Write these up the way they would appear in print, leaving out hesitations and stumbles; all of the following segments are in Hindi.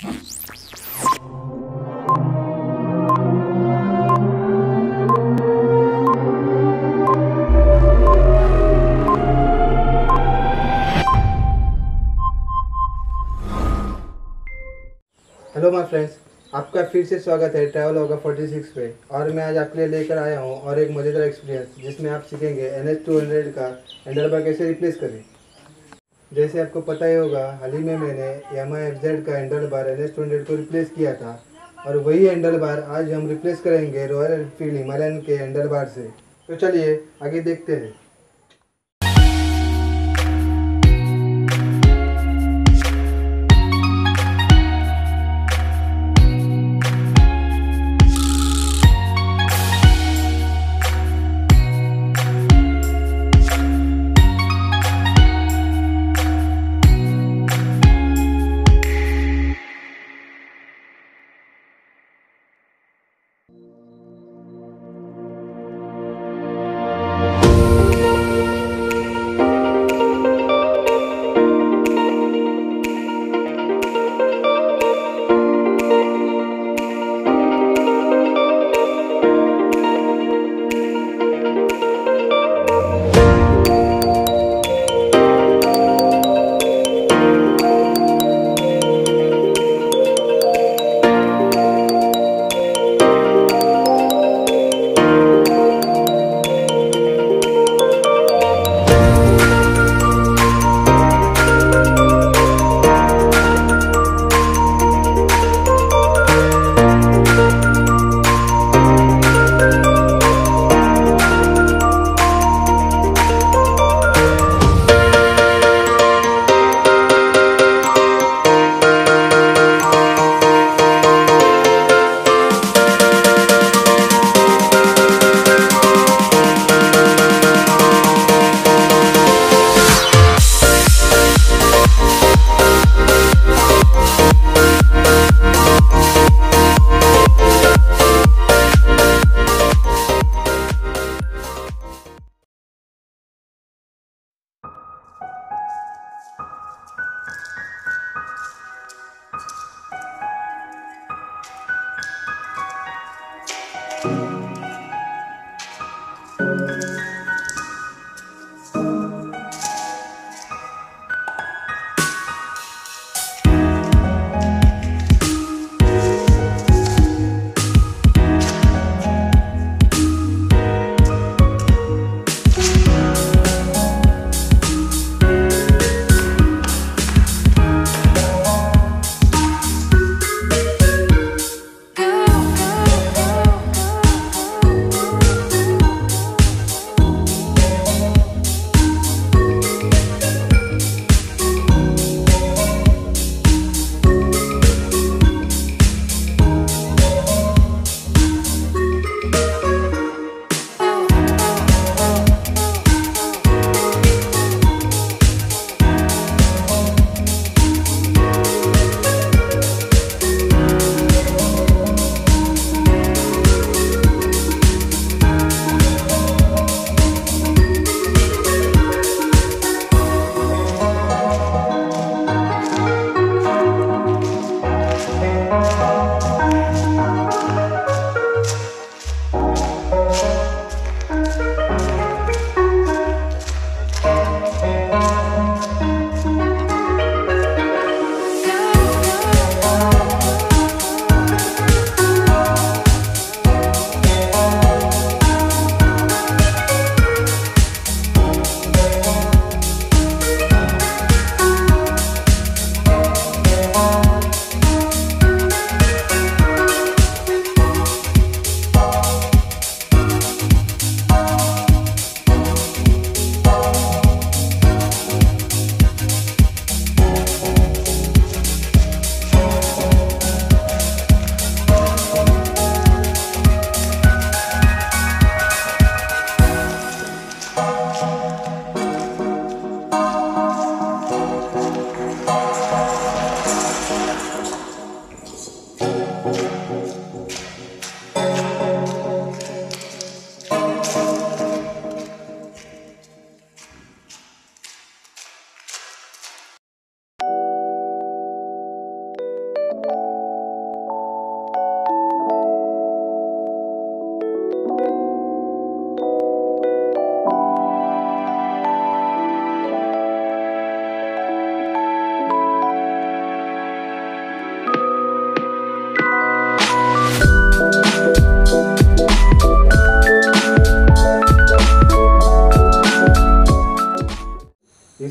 हेलो माय फ्रेंड्स, आपका फिर से स्वागत है ट्रैवल होगा 46 पे। और मैं आज आपके लिए लेकर आया हूँ और एक मज़ेदार एक्सपीरियंस जिसमें आप सीखेंगे NS200 का हैंडल बार कैसे रिप्लेस करें। जैसे आपको पता ही होगा, हाल ही में मैंने Yamaha FZ का हैंडल बार NS200 को रिप्लेस किया था और वही हैंडल बार आज हम रिप्लेस करेंगे रॉयल एनफील्ड हिमालयन के हैंडल बार से। तो चलिए आगे देखते हैं।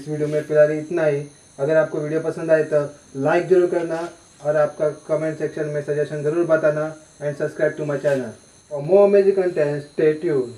वीडियो में फिलहाल इतना ही। अगर आपको वीडियो पसंद आए तो लाइक ज़रूर करना और आपका कमेंट सेक्शन में सजेशन ज़रूर बताना and subscribe to my channel for more amazing content. Stay tuned.